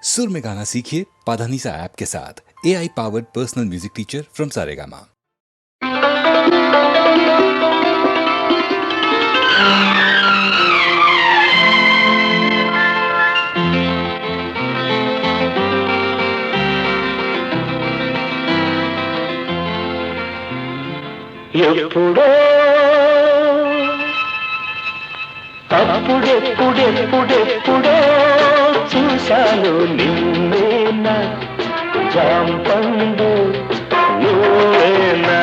सुर में गाना सीखिए पाधानीसा ऐप के साथ। AI powered personal music teacher from Saregama. ఎప్పుడో అప్పుడెప్పుడెప్పుడెప్పుడో చూశాను నిన్నేనా జాంపండు, నువ్వేనా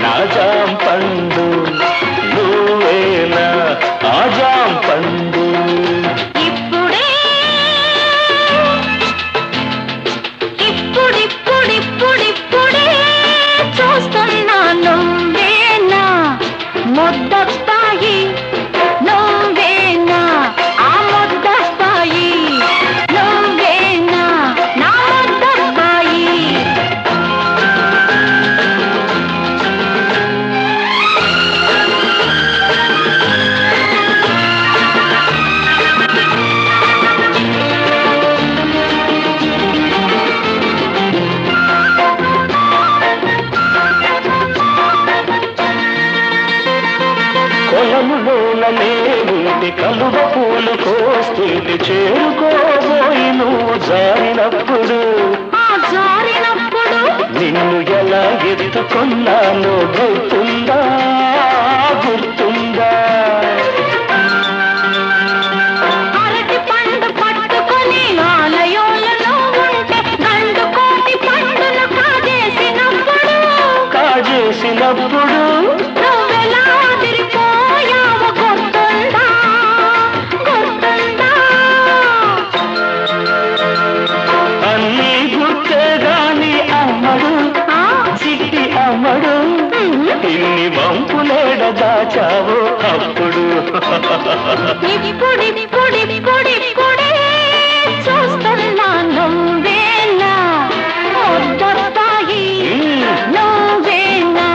నా జాంపండు, నువ్వేనా ఆ జాంపండు. ఇప్పుడిప్పుడిప్పుడిప్పుడే చూస్తున్నా నువ్వేనా ముద్దస్తాయి, నువ్వేనా ఆ ముద్దస్తాయి, నువ్వేనా నా ముద్దస్తాయి. పొలములోన నేనుండి కలువ పూలు కోస్తుంటే చేరుకోబోయి నువ్వు జారినప్పుడు, జారినప్పుడు నిన్ను ఎలా ఎత్తుకున్నానో గుర్తుందా, గుర్తుందా. అరటి పండు పట్టుకొని ఆలయంలో ఉంటే గండు కోటి పండును కాజేసినప్పుడు నువ్వెలా అదిరిపోయావో గుర్తుందా, గుర్తుందా. అన్నీ గుర్తే గాని అమ్మడు, చిట్టి అమ్మడు, ఇన్ని వంపులేడ దాచావో అప్పుడు. ఇప్పుడిప్పుడిప్పుడిప్పుడే చూస్తున్నా నువ్వేనా ముద్దస్తాయి, నువ్వేనా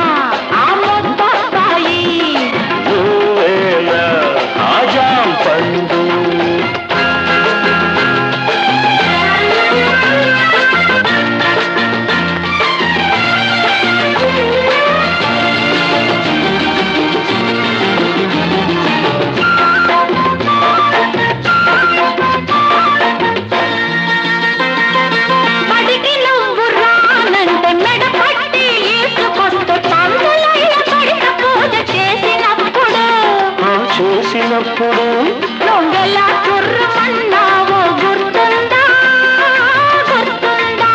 ఆ ముద్దస్తాయి. నువ్వేనా ఆ జాంపండు. బడికి నువ్వు రానంటే మెడ పట్టి ఈసుకొస్తే పందులయ్య పడిన పూజ చేసినప్పుడు చూసినప్పుడు నువ్వెలా కుర్రమన్నావో గుర్తుందా, గుర్తుందా.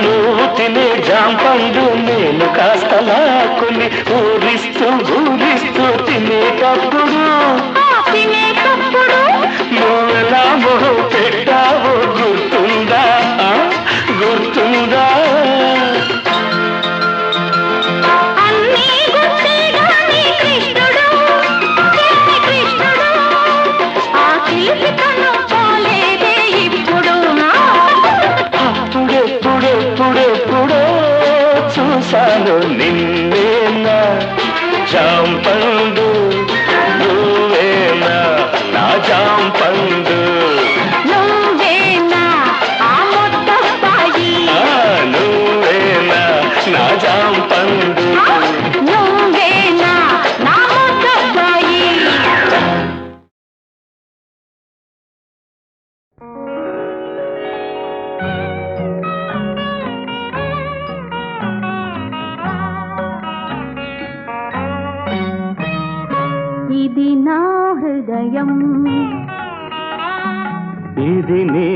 నువ్వు తినే జాంపండు నేను కాస్త లాక్కుని ఊరిస్తూ ఊరిస్తూ తినేటప్పుడు, తినేటప్పుడు నువ్వెలా మొహం పెట్టావో గుర్తుందా, గుర్తుందా. అన్నీ గుర్తే గాని కృష్ణుడు, చిన్ని కృష్ణుడు ఆ చిలిపితనం పోలేదే ఇప్పుడు. అప్పుడెప్పుడెప్పుడెప్పుడో చూశాను నిన్నేనా జాంపండు, నువ్వేనా నా జాంపండు, నువ్వేనా ఆ ముద్దస్తాయి, నువ్వేనా నా జాంపండు. నువ్వేనా నా ముద్దస్తాయి. ఇది నా హృదయం, ఇది నీ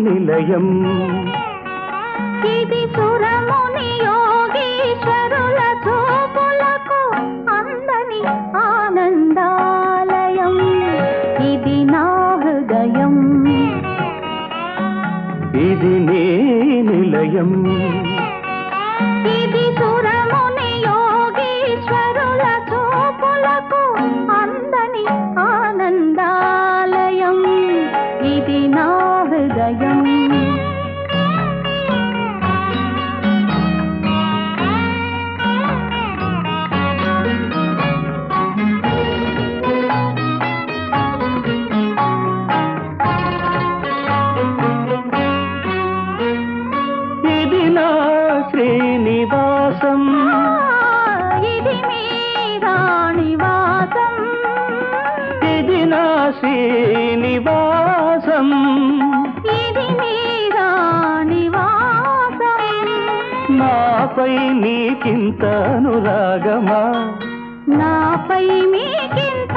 నిలయం, ఇది సురముని యోగీశ్వరుల చూపులకు అందని ఆనందాలయం. ఇది నా హృదయం, ఇది నీ నిలయం, ఇది సురముని యోగీశ్వరుల చూపులకు అందని ఆనందాలయం. ఇది నా హృదయం. శ్రీనివాసం ఇది మీరా నివాసం నాపై నీకింత అనురాగమా నాపై మీకింత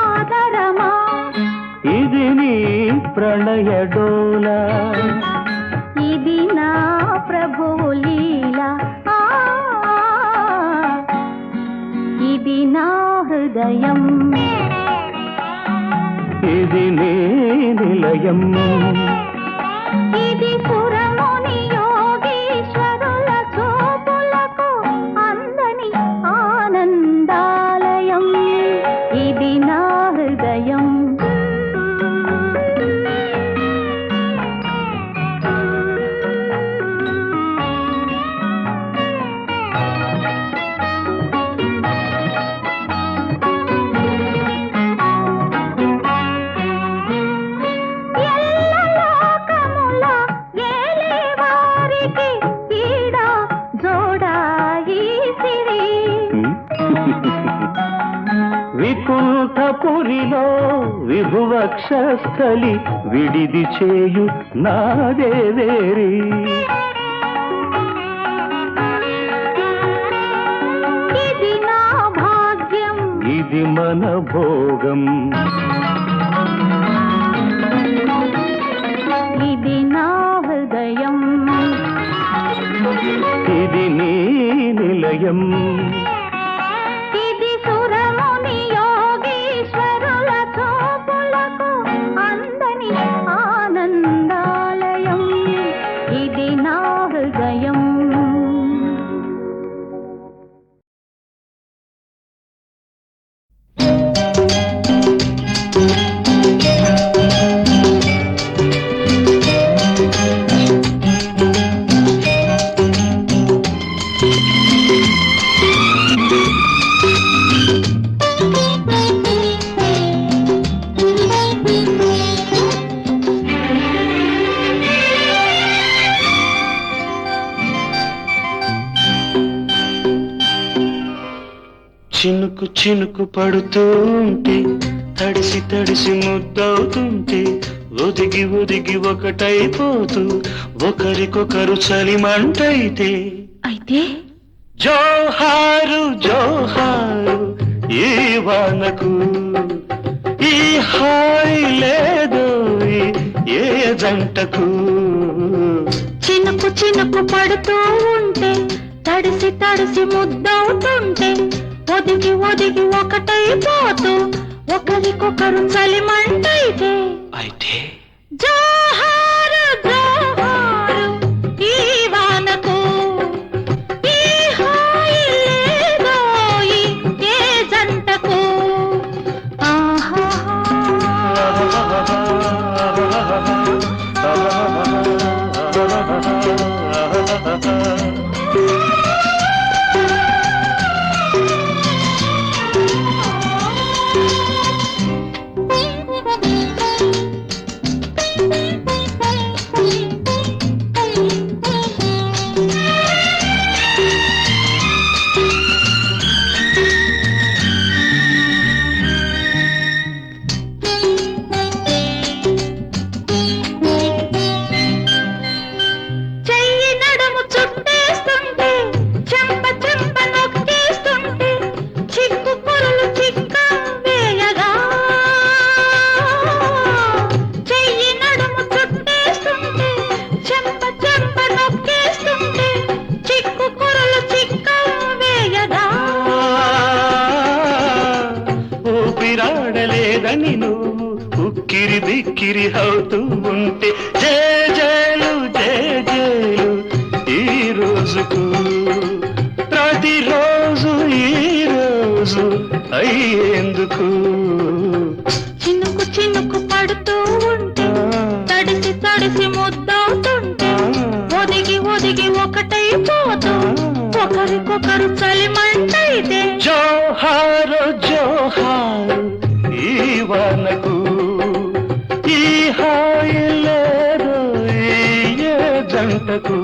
ఆదరమా ఇది నీ ప్రణయ డోలా ఇది నా ప్రభువు లీలా ఇది నా హృదయం ఇది నీ నిలయం ఇది సురముని యోగీశ్వరుల చూపులకు అందని ఆనందాలయం ఇది నా హృదయం వికుంఠపురిలో విభువక్షస్థలి విడిది చేయు నాదేవేరి ఇది నా భాగ్యం ఇది మన భోగం ఇది నా హృదయం ఇది నీ నిలయం ఇది సురముని యోగీశ్వరుల చూపులకు అందని ఆనందాలయం ఇది నా హృదయం చినుకు చినుకు పడుతూ ఉంటే తడిసి తడిసి ముద్దవుతుంటే ఒదిగి ఒదిగి ఒకటైపోతూ ఒకరికొకరు చలిమంటైతే అయితే జోహారు జోహారు ఈ వానకు ఈ హాయి లేదో ఏ జంటకు చినుకు చినుకు పడుతూ ఉంటే తడిసి తడిసి ముద్దవుతుంటే ఒదిగి ఒదిగి ఒకటైపోతూ ఒకరికొకరు చలిమంటైతే అయితే జోహారు జోహారు ఈ వానకు ఈ హాయి లేదోయి ఏ జంటకు ఆహా ఊపిరాడలేదని నువ్వు ఉక్కిరి బిక్కిరి అవుతూ ఉంటే జేజేలు జేజేలు ఈ రోజుకు ప్రతిరోజు ఈ రోజు అయ్యేందుకు చినుకు చినుకు పడుతూ ఉంటే తడిసి తడిసి ముద్దవుతుంటే ఒదిగి ఒదిగి ఒకటైపోతూ ఒకరికొకరు చలిమంటైతే జోహారు జోహారు ఈ వానకు ఈ హాయి లేదు ఏ జంటకు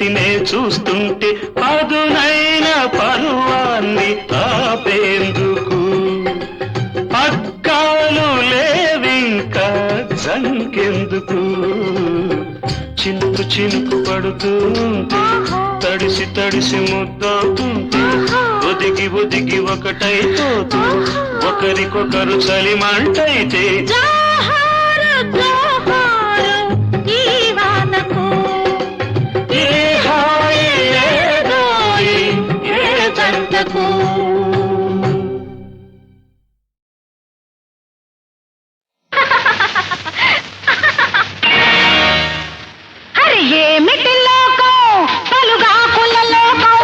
కేసినే చూస్తుంటే అదునైన పరువాన్ని ఆపేందుకు పక్కాలు లేవింకా జంకెందుకు చినుకు చినుకు పడుతూ తడిసి తడిసి ముద్దవుతుంటే ఒదిగి ఒదిగి ఒకటైపోతూ ఒకరికొకరు చలిమంటైతే జోహారు జోహారు ఈ వానకు ఏ హాయి ఏ దోయి ఏ జంటకు అరే ఏమిటి లోకం పలుగాకుల లోకం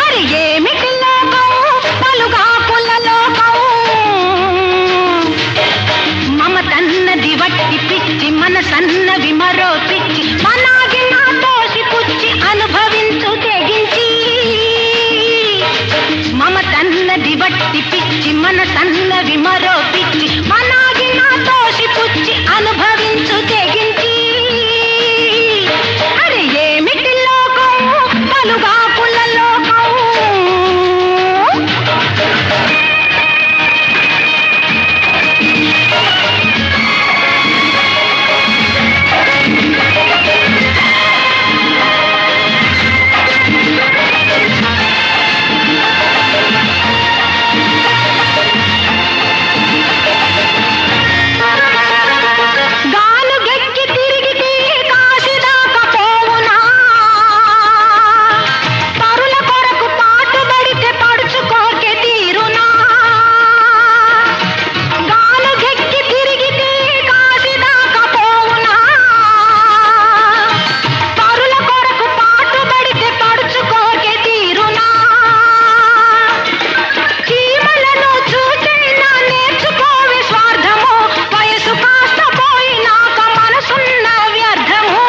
అరే ఏమిటి లోకం పలుగాకుల లోకం మమతన్నది వట్టి పిచ్చి మనసన్నవి మరో పిచ్చి మనాగి నా తోసి పుచ్చి అనుభవించు తెగించి మమతన్నది వట్టి పిచ్చి మనసన్నవి మరో పిచ్చి మనాగి నా తోసి పుచ్చి అనుభవించు తెగించి అరే ఏమిటి లోకం పలుగాకుల లోకం గాలు గెక్కి తిరిగితే కాశీదాకా పోవునా పరుల కొరకు పాటుబడితే పడుచుకోకే తీరునా గాలు గెక్కి తిరిగితే కాశీదాకా పోవునా పరుల కొరకు పాటుబడితే పడుచుకోకే తీరునా చీమలను చూచైనా నేర్చుకోవి స్వార్థము వయసు కాస్త పోయినాక మనసున్న వ్యర్థము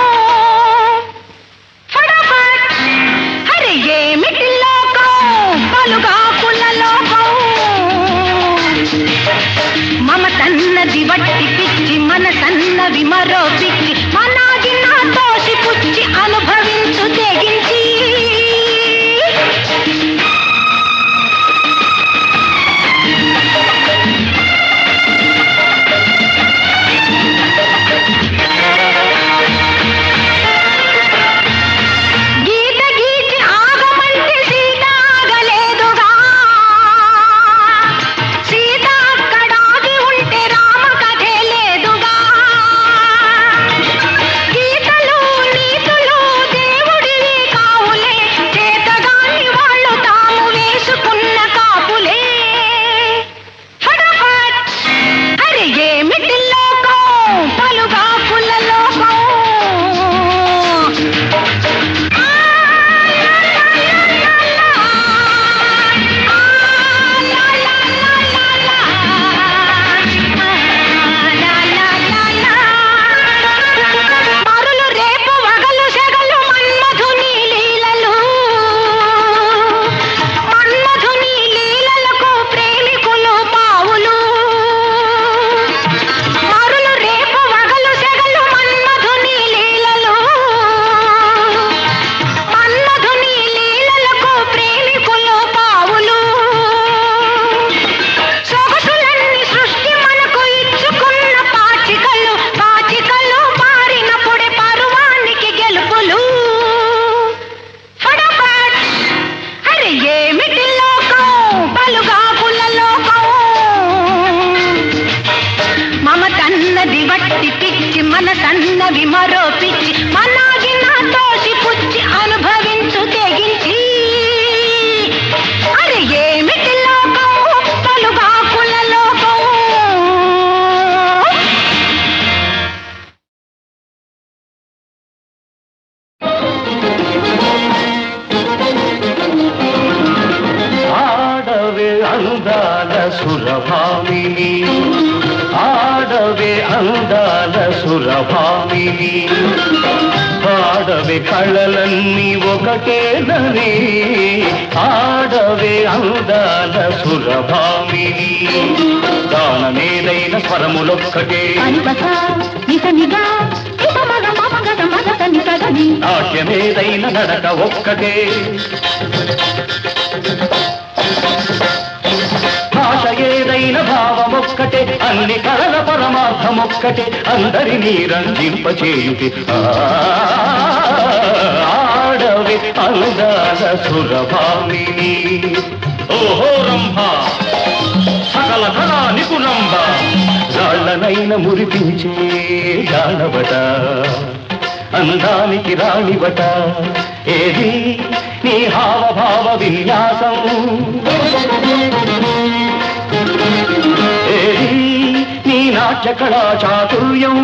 ఫటాఫట్ అరే ఏమిటి లోకం పలుగాకుల లోకం మమతన్నది వట్టి పిచ్చి మనసన్నవి మరో పిచ్చి మనాగి నా తోసి పుచ్చి అనుభవించు తెగించి గీత గీచి ఆగమంటే సీత ఆగలేదుగా సీత అక్కడాగి ఉంటే రామ కథే లేదుగా గీతలు నీతులు దేవుడివి కావులే చేతగాని వాళ్ళు తాము వేసుకున్న కాపులే ఫటాఫట్ అరే ఏమిటి లోకం పలుగాకుల లోకం మరులు రేపు వగలు సెగలు మన్మధుని లీలలు మన్మధుని లీలలకు ప్రేమికులు పావులు మరులు రేపు వగలు సెగలు మన్మధుని లీలలు మన్మధుని లీలలకు ప్రేమికులు పావులు సొగసులన్నీ సృష్టి మనకు ఇచ్చుకున్న పాచికలు పాచికలు మారినప్పుడే పరువానికి గెలుపులు ఫటాఫట్ అరే ఏమిటి లోకం పలుగాకుల లోకం మమతన్నది వట్టి పిచ్చి మనసన్నవి మరో పిచ్చి మనాగి నా తోసి పుచ్చి అనుభవించు తెగించి అరే ఏమిటి లోకం పలుగాకుల లోకం ఆడవే అందాల సురభామిని ఆడవే అందాల సురభామిని ఆడవే కళలన్నీ ఒకటేనని ఆడవే అందాల సురభామిని గానమేదైన స్వరములొక్కటే నాట్యమేదైన నడక ఒక్కటే భాష ఏదైన భావమొక్కటే అన్ని కళల పరమార్థమొక్కటే అందరినీ రంజింపచేయుటి ఆడవి అందాల సురభామిని ఓహో రంభ సకల కళా నిపుణంబ రాళ్ళనైన మురిపించే గానవట అందానికి రాణివట ఏది నీ హావభావ విన్యాసం ఏది నీ నాట్య కళా చాతుర్యం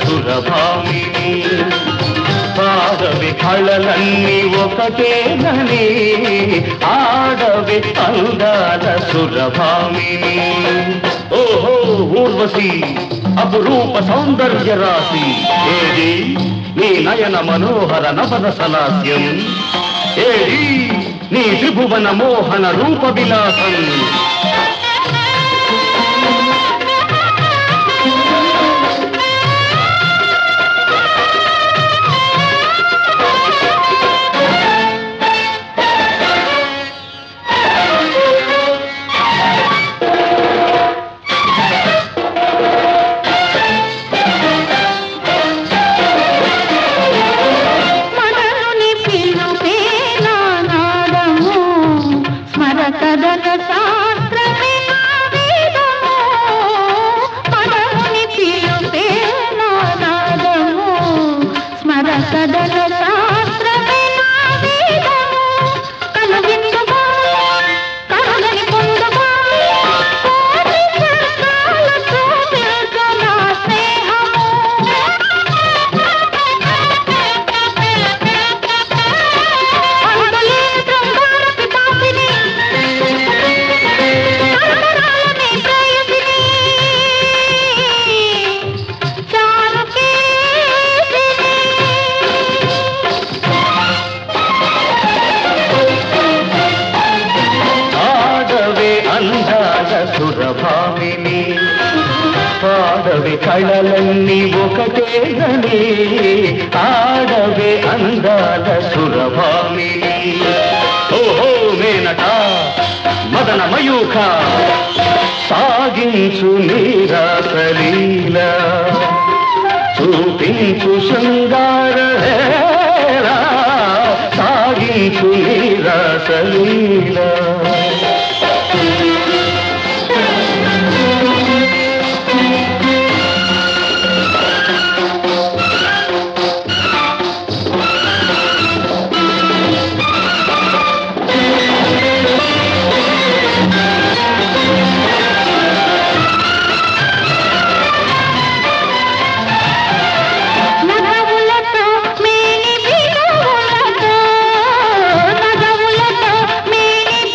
సురభామిని పాడవి కళలన్నీ ఒకటేనని ఆడవి అందాల సురభామిని ఓహో ఊర్వశి అపురూప సౌందర్య రాశి ఏది నీ నయన మనోహర నవన సలాస్యం ఏది నీ త్రిభువన మోహన రూప విలాసం సురభామిని పాడవి కళలన్నీ ఒకటేనని ఆడవి అందాల సురభామిని ఓహో మేనట మదన మయూఖ సాగించు నీరాసలీల చూపించు శృంగార సాగించు నీరాసలీల నగవులతో మేని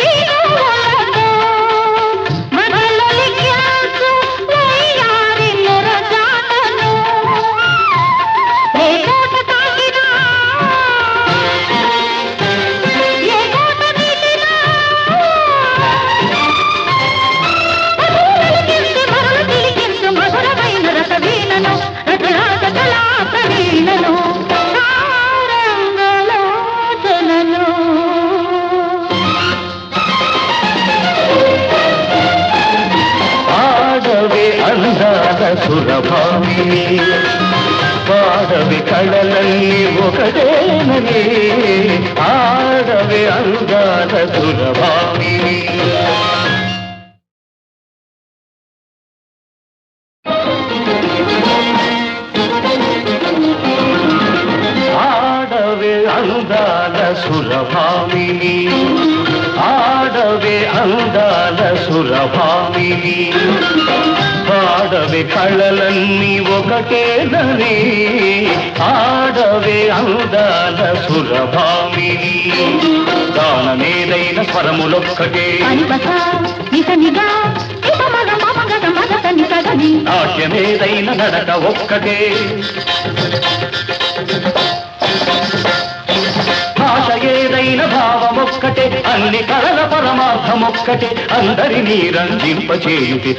సురభామిని పాడవి కళలన్నీ ఒకటేనని ఆడవి అందాల సురభామిని ఆడవే అందాల సురభామిని ఆడవే అందాల సురభామిని ఆడవే కళలన్నీ ఒకటేనని ఆడవే అందాల సురభామిని గానమేదైన స్వరములొక్కటే నాట్యమేదైన నడక ఒక్కటే భాష ఏదైన భావమొక్కటే అన్ని కళల పరమార్థమొక్కటే అందరినీ రంజింపచేయుటి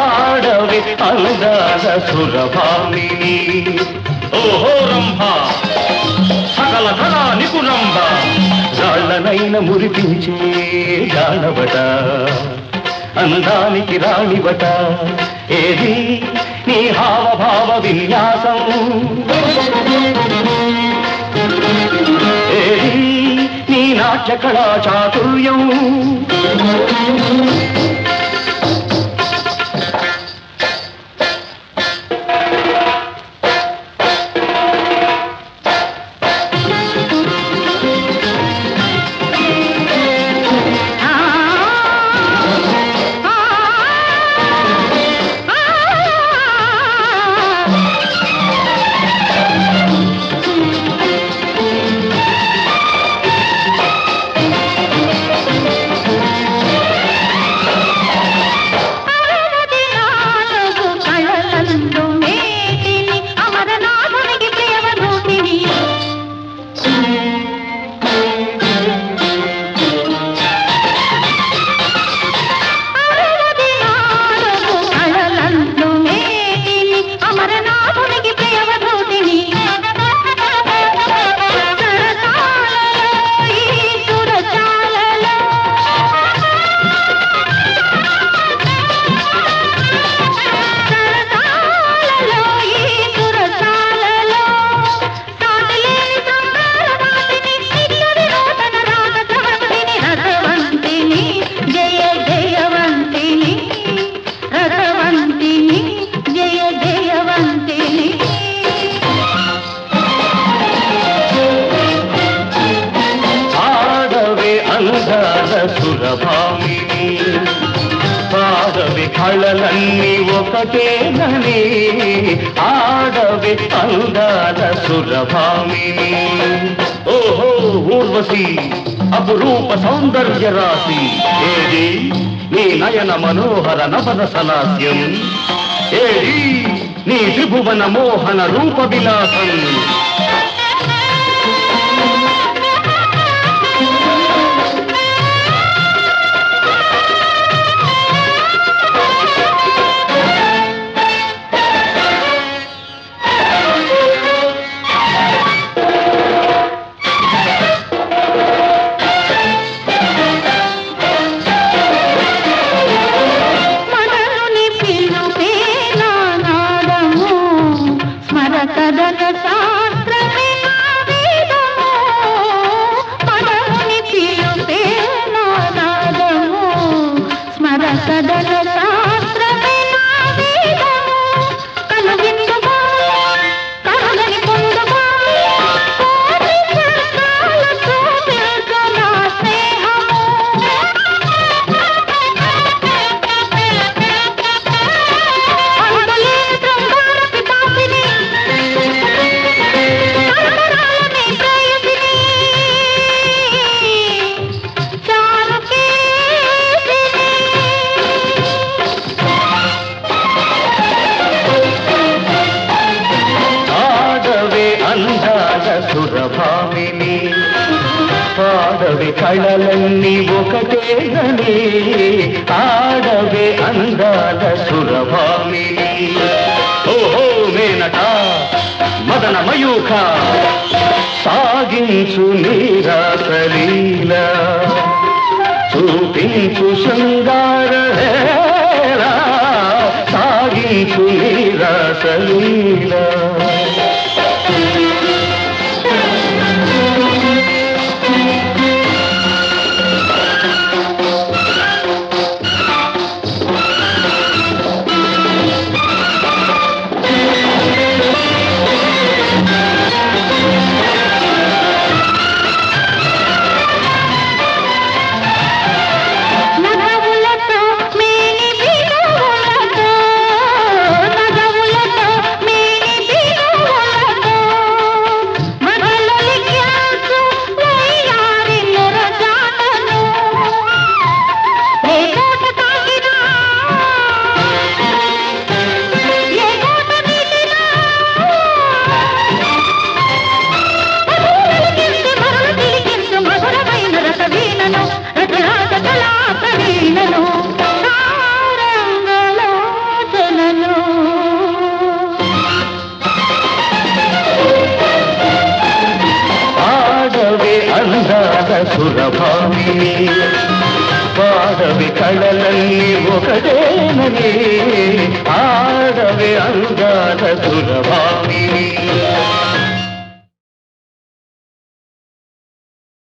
ఆడవి అందాల సురభామిని ఓహో రంభ సకల కళా నిపుణంబ రాళ్ళనైన మురిపించే జానబట అందానికి రాణిబట ఏది నీ హావభావ విన్యాసం ఏది నీ నాట్య కళా చాతుర్యం సురభామిని పాడవి కళలన్నీ ఒకటేనని ఆడవి అందాల సురభామిని ఓహో ఊర్వశి అపురూప సౌందర్య రాశి ఏది నీ నయన మనోహర నవన సలాస్యం ఏది నీ త్రిభువన మోహన రూప విలాసం సురభామిని పాడవి కళలన్నీ ఒకటేనని ఆడవి అందాల సురభామిని ఓహో మేనట మదన మయూఖ సాగించు నీరాసలీల చూపించు శృంగార సాగి నీకు రాసలీలా సురభామిని పాడవి కళలన్నీ ఒకటేనని ఆడవి అందాల సురభామిని